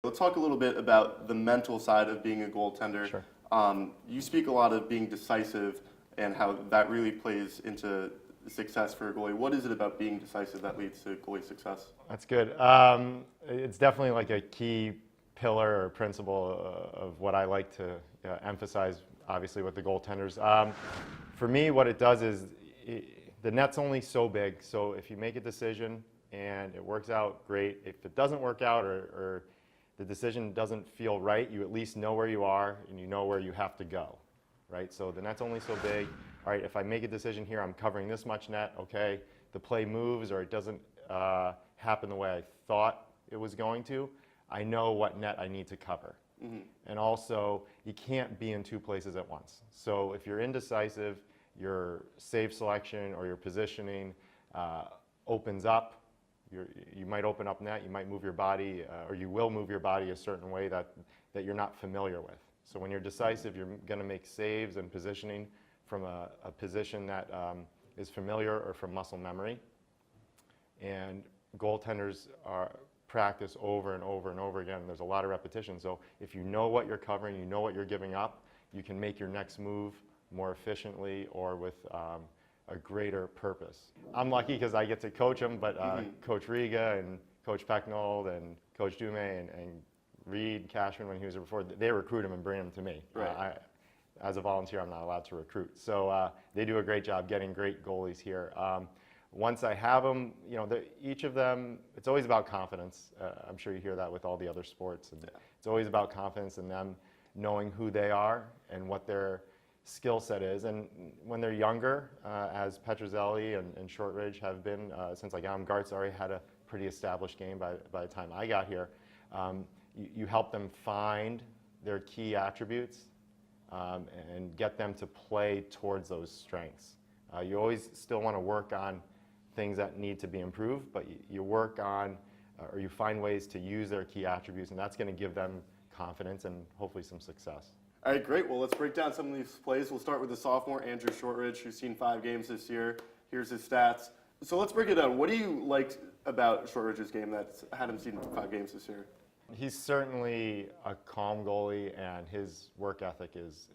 Let's talk a little bit about the mental side of being a goaltender. Sure. You speak a lot of being decisive and how that really plays into success for a goalie. What is it about being decisive that leads to goalie success? That's good. It's definitely like a key pillar or principle of what I like to emphasize, obviously, with the goaltenders. For me, what it does is the net's only so big, so if you make a decision and it works out, great. If it doesn't work out or the decision doesn't feel right, you at least know where you are and you know where you have to go, right? So the net's only so big. All right, if I make a decision here, I'm covering this much net, okay, the play moves or it doesn't happen the way I thought it was going to, I know what net I need to cover. Mm-hmm. And also, you can't be in two places at once. So if you're indecisive, your save selection or your positioning opens up. You might open up net, you might move your body, or you will move your body a certain way that you're not familiar with. So when you're decisive, you're going to make saves and positioning from a position that is familiar or from muscle memory. And goaltenders practice over and over and over again. There's a lot of repetition. So if you know what you're covering, you know what you're giving up, you can make your next move more efficiently or with a greater purpose. I'm lucky because I get to coach them, but Coach Riga and Coach Pecknold and Coach Dume and Reed Cashman, when he was here before, they recruit him and bring him to me. Right. As a volunteer, I'm not allowed to recruit. So they do a great job getting great goalies here. Once I have them, each of them, it's always about confidence. I'm sure you hear that with all the other sports. And it's always about confidence in them knowing who they are and what their skill set is. And when they're younger, as Petrocelli and Shortridge have been since I got them, Gart's already had a pretty established game by the time I got here. You help them find their key attributes and get them to play towards those strengths. You always still want to work on things that need to be improved, but you work on or you find ways to use their key attributes, and that's going to give them confidence and hopefully some success. All right, great. Well, let's break down some of these plays. We'll start with the sophomore, Andrew Shortridge, who's seen 5 games this year. Here's his stats. So let's break it down. What do you like about Shortridge's game that's had him seen 5 games this year? He's certainly a calm goalie, and his work ethic is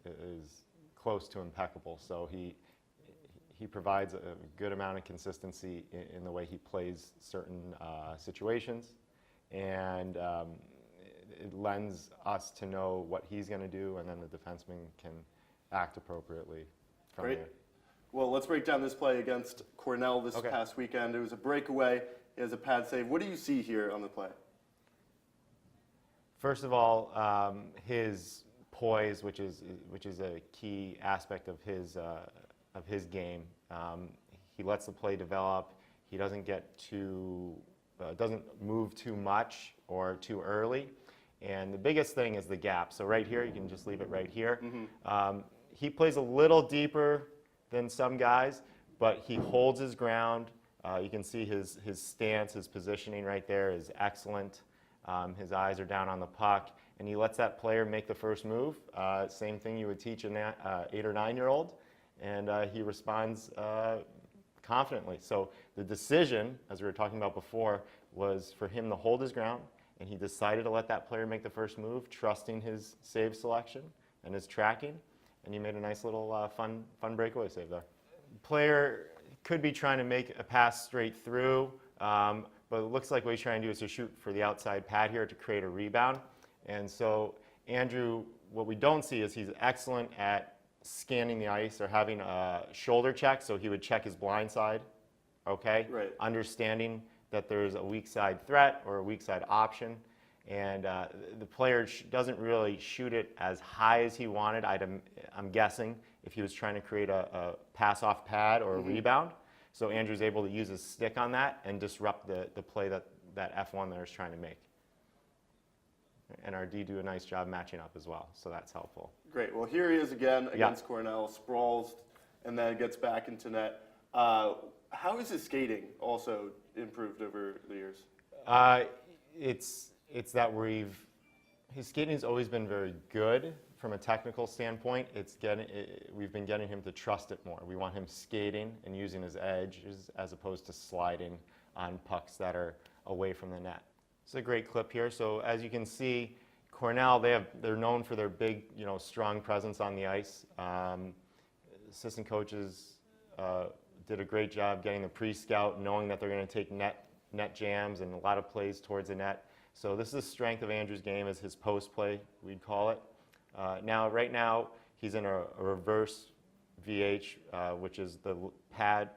close to impeccable. So he provides a good amount of consistency in the way he plays certain situations, and it lends us to know what he's going to do, and then the defenseman can act appropriately from there. Well, let's break down this play against Cornell this past weekend. It was a breakaway. He has a pad save. What do you see here on the play? First of all, his poise, which is a key aspect of his game. He lets the play develop. He doesn't doesn't move too much or too early. And the biggest thing is the gap. So right here, you can just leave it right here. Mm-hmm. He plays a little deeper than some guys, but he holds his ground. You can see his stance, his positioning right there is excellent. His eyes are down on the puck, and he lets that player make the first move. Same thing you would teach an 8 or 9-year-old, and he responds confidently. So the decision, as we were talking about before, was for him to hold his ground, and he decided to let that player make the first move, trusting his save selection and his tracking, and he made a nice little fun breakaway save there. Player could be trying to make a pass straight through, but it looks like what he's trying to do is to shoot for the outside pad here to create a rebound. And so Andrew, what we don't see is he's excellent at scanning the ice or having a shoulder check, so he would check his blind side, okay? Right. Understanding that there's a weak side threat or a weak side option, and the player doesn't really shoot it as high as he wanted. I'm guessing if he was trying to create a pass off pad or a rebound. So Andrew's able to use his stick on that and disrupt the play that F1 there is trying to make. And our D do a nice job matching up as well, so that's helpful. Great. Well, here he is again against Cornell, sprawls, and then gets back into net. How is his skating also improved over the years? It's that his skating has always been very good from a technical standpoint. We've been getting him to trust it more. We want him skating and using his edges as opposed to sliding on pucks that are away from the net. It's a great clip here. So as you can see, Cornell, they're known for their big, strong presence on the ice. Assistant coaches did a great job getting the pre-scout, knowing that they're going to take net jams and a lot of plays towards the net. So this is the strength of Andrew's game, is his post play, we'd call it. Right now, he's in a reverse VH, which is the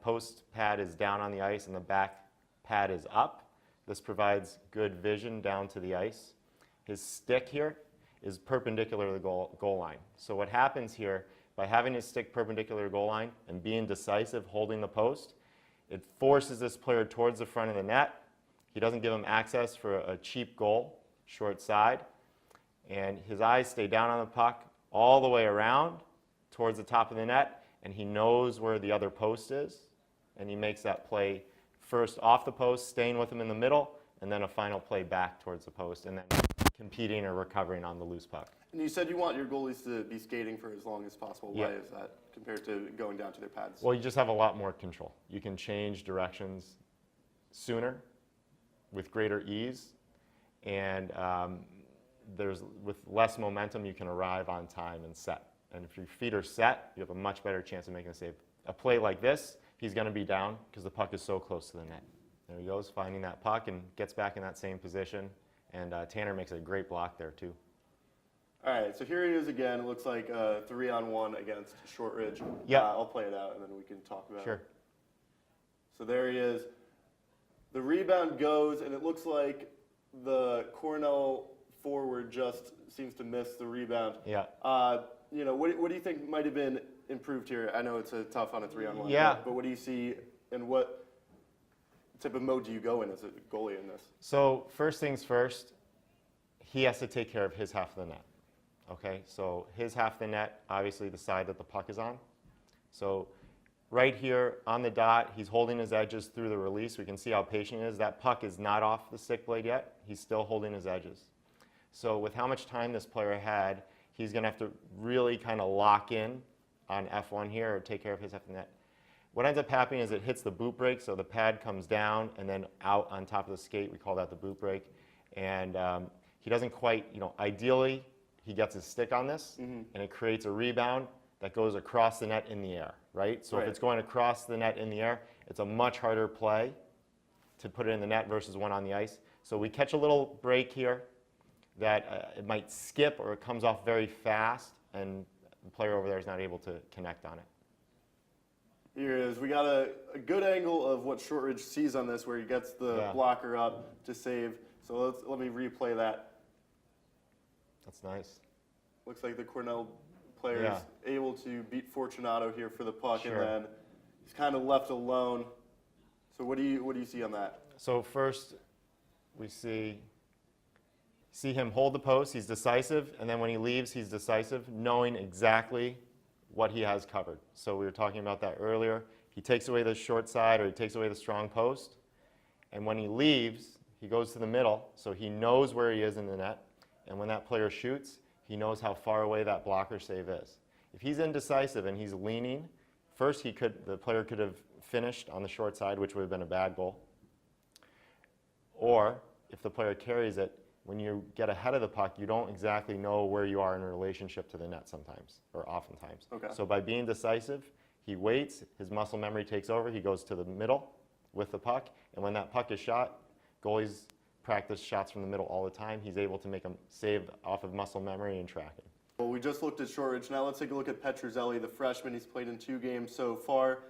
post pad is down on the ice and the back pad is up. This provides good vision down to the ice. His stick here is perpendicular to the goal line. So what happens here, by having his stick perpendicular to the goal line and being decisive, holding the post, it forces this player towards the front of the net. He doesn't give him access for a cheap goal, short side. And his eyes stay down on the puck all the way around towards the top of the net, and he knows where the other post is, and he makes that play first off the post, staying with him in the middle, and then a final play back towards the post, and then competing or recovering on the loose puck. And you said you want your goalies to be skating for as long as possible. Why is that compared to going down to their pads? Well, you just have a lot more control. You can change directions sooner with greater ease, and with less momentum, you can arrive on time and set. And if your feet are set, you have a much better chance of making a save. A play like this, he's going to be down because the puck is so close to the net. There he goes, finding that puck and gets back in that same position. And Tanner makes a great block there, too. All right, so here he is again. It looks like 3-on-1 against Shortridge. Yeah. I'll play it out, and then we can talk about it. Sure. So there he is. The rebound goes, and it looks like the Cornell forward just seems to miss the rebound. Yeah. What do you think might have been improved here? I know it's a tough on a 3-on-1. Yeah. But what do you see, and what type of mode do you go in as a goalie in this? So first things first, he has to take care of his half of the net. Okay, so his half of the net, obviously the side that the puck is on. So right here on the dot, he's holding his edges through the release. We can see how patient he is. That puck is not off the stick blade yet. He's still holding his edges. So with how much time this player had, he's going to have to really kind of lock in on F1 here or take care of his half of the net. What ends up happening is it hits the boot break, so the pad comes down and then out on top of the skate. We call that the boot break. And he doesn't quite, ideally, he gets his stick on this, and it creates a rebound that goes across the net in the air, right? So if it's going across the net in the air, it's a much harder play to put it in the net versus one on the ice. So we catch a little break here that it might skip or it comes off very fast, and the player over there is not able to connect on it. Here it is. We got a good angle of what Shortridge sees on this, where he gets the blocker up to save. So let me replay that. That's nice. Looks like the Cornell player is able to beat Fortunato here for the puck, and then he's kind of left alone. So what do you see on that? So first, we see him hold the post. He's decisive, and then when he leaves, he's decisive, knowing exactly what he has covered. So we were talking about that earlier. He takes away the short side, or he takes away the strong post, and when he leaves, he goes to the middle, so he knows where he is in the net. And when that player shoots, he knows how far away that blocker save is. If he's indecisive and he's leaning, first the player could have finished on the short side, which would have been a bad goal. Or if the player carries it, when you get ahead of the puck, you don't exactly know where you are in relationship to the net sometimes, or oftentimes. Okay. So by being decisive, he waits, his muscle memory takes over, he goes to the middle with the puck, and when that puck is shot, goalies practice shots from the middle all the time. He's able to make them save off of muscle memory and tracking. Well, we just looked at Shortridge. Now let's take a look at Petrocelli, the freshman. He's played in 2 games so far.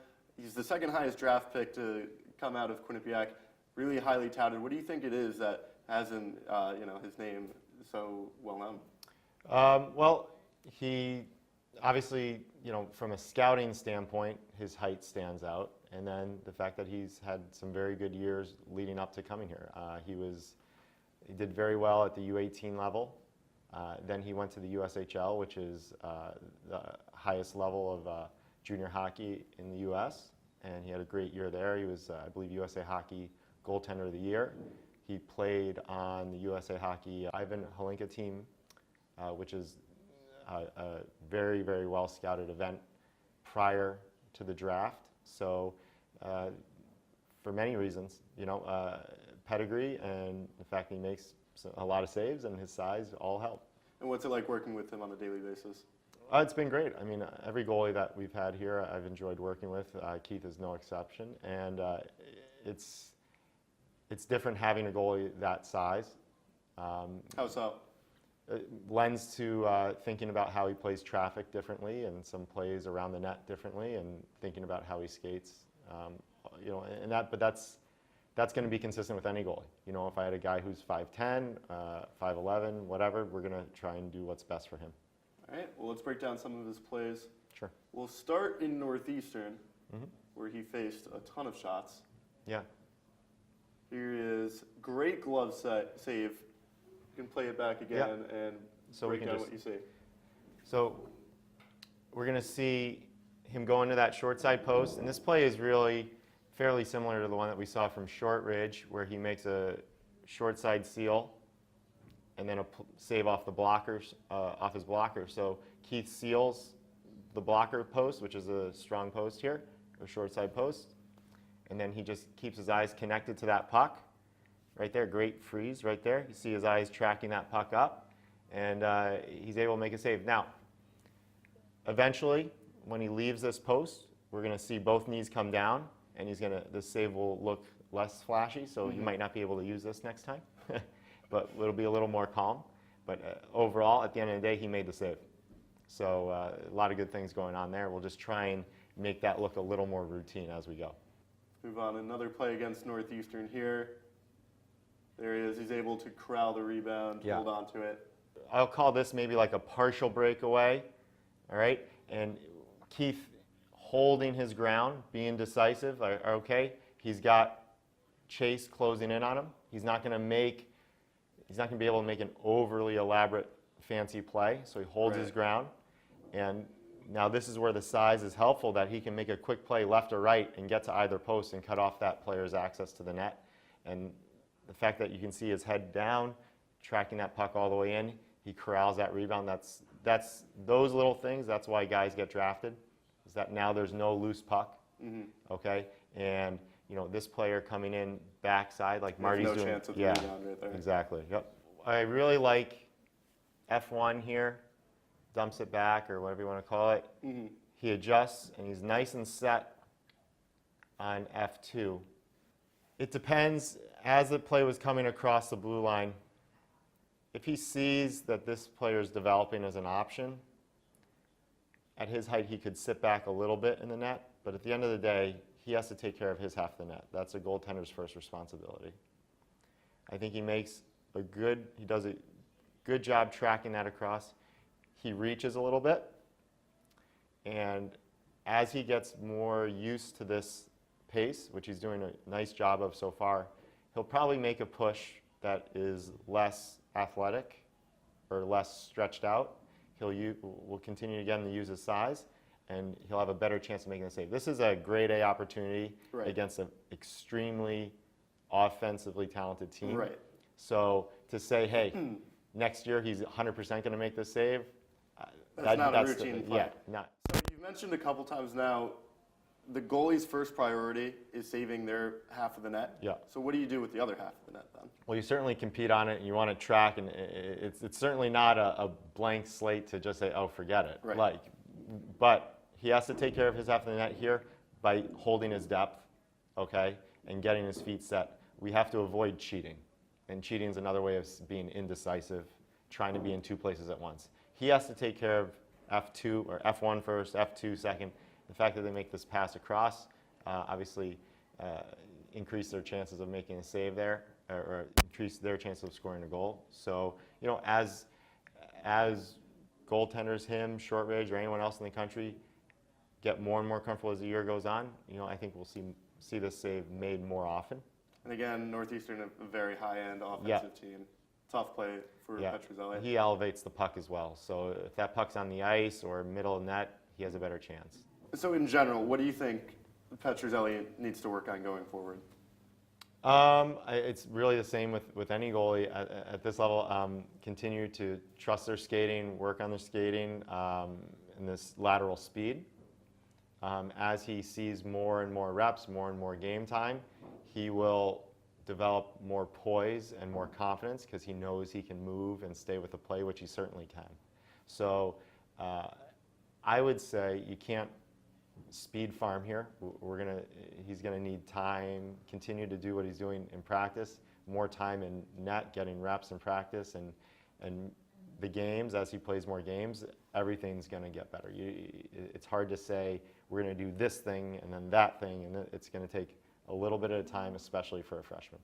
He's the second highest draft pick to come out of Quinnipiac. Really highly touted. What do you think it is that has his name so well known? Well, he obviously, from a scouting standpoint, his height stands out. And then the fact that he's had some very good years leading up to coming here. He did very well at the U18 level. Then he went to the USHL, which is the highest level of junior hockey in the U.S., and he had a great year there. He was, I believe, USA Hockey Goaltender of the Year. He played on the USA Hockey Ivan Holinka team, which is a very, very well-scouted event prior to the draft. So for many reasons, pedigree and the fact that he makes a lot of saves and his size all help. And what's it like working with him on a daily basis? It's been great. I mean, every goalie that we've had here, I've enjoyed working with. Keith is no exception, and it's different having a goalie that size. How so? It lends to thinking about how he plays traffic differently, and some plays around the net differently, and thinking about how he skates. But that's going to be consistent with any goalie. If I had a guy who's 5'10", 5'11", whatever, we're going to try and do what's best for him. All right, well, let's break down some of his plays. Sure. We'll start in Northeastern, where he faced a ton of shots. Yeah. Here is great glove save. You can play it back again and break down what you see. So we're going to see him go into that short side post, and this play is really fairly similar to the one that we saw from Shortridge, where he makes a short side seal and then a save off the blockers, off his blocker. So Keith seals the blocker post, which is a strong post here, or short side post, and then he just keeps his eyes connected to that puck. Right there, great freeze right there. You see his eyes tracking that puck up, and he's able to make a save. Now, eventually, when he leaves this post, we're going to see both knees come down, and this save will look less flashy, so you might not be able to use this next time, but it'll be a little more calm. But overall, at the end of the day, he made the save. So a lot of good things going on there. We'll just try and make that look a little more routine as we go. Move on. Another play against Northeastern here. There he is. He's able to corral the rebound, hold on to it. I'll call this maybe like a partial breakaway, all right? And Keith holding his ground, being decisive, okay? He's got Chase closing in on him. He's not going to be able to make an overly elaborate, fancy play, so he holds his ground. And now this is where the size is helpful, that he can make a quick play left or right and get to either post and cut off that player's access to the net. And the fact that you can see his head down, tracking that puck all the way in, he corrals that rebound. That's those little things. That's why guys get drafted. Is that now there's no loose puck, okay? And this player coming in backside like Marty's doing. No chance of the rebound right there. Exactly. Yep. I really like F1 here. Dumps it back, or whatever you want to call it. He adjusts and he's nice and set on F2. It depends. As the play was coming across the blue line, if he sees that this player is developing as an option, at his height he could sit back a little bit in the net, but at the end of the day, he has to take care of his half of the net. That's a goaltender's first responsibility. I think he does a good job tracking that across. He reaches a little bit, and as he gets more used to this pace, which he's doing a nice job of so far, he'll probably make a push that is less athletic or less stretched out. Will continue again to use his size, and he'll have a better chance of making the save. This is a grade A opportunity against an extremely offensively talented team. So to say, hey, next year he's 100% going to make this save, that's not a routine play. Not. So you mentioned a couple times now, the goalie's first priority is saving their half of the net. Yeah. So what do you do with the other half of the net then? Well, you certainly compete on it, and you want to track, and it's certainly not a blank slate to just say, oh, forget it. But he has to take care of his half of the net here by holding his depth, okay, and getting his feet set. We have to avoid cheating, and cheating is another way of being indecisive, trying to be in two places at once. He has to take care of F2 or F1 first, F2 second. The fact that they make this pass across obviously increase their chances of making a save there, or increase their chance of scoring a goal. So, as goaltenders, him, Shortridge, or anyone else in the country get more and more comfortable as the year goes on, I think we'll see this save made more often. And again, Northeastern, a very high-end offensive team. Tough play for Petrocelli. He elevates the puck as well. So if that puck's on the ice or middle of net, he has a better chance. So in general, what do you think Petrocelli needs to work on going forward? It's really the same with any goalie at this level. Continue to trust their skating, work on their skating, and this lateral speed. As he sees more and more reps, more and more game time, he will develop more poise and more confidence because he knows he can move and stay with the play, which he certainly can. So I would say you can't speed farm here. He's gonna need time, continue to do what he's doing in practice, more time in net, getting reps in practice, and the games, as he plays more games, everything's gonna get better. It's hard to say we're gonna do this thing and then that thing, and it's gonna take a little bit at a time, especially for a freshman.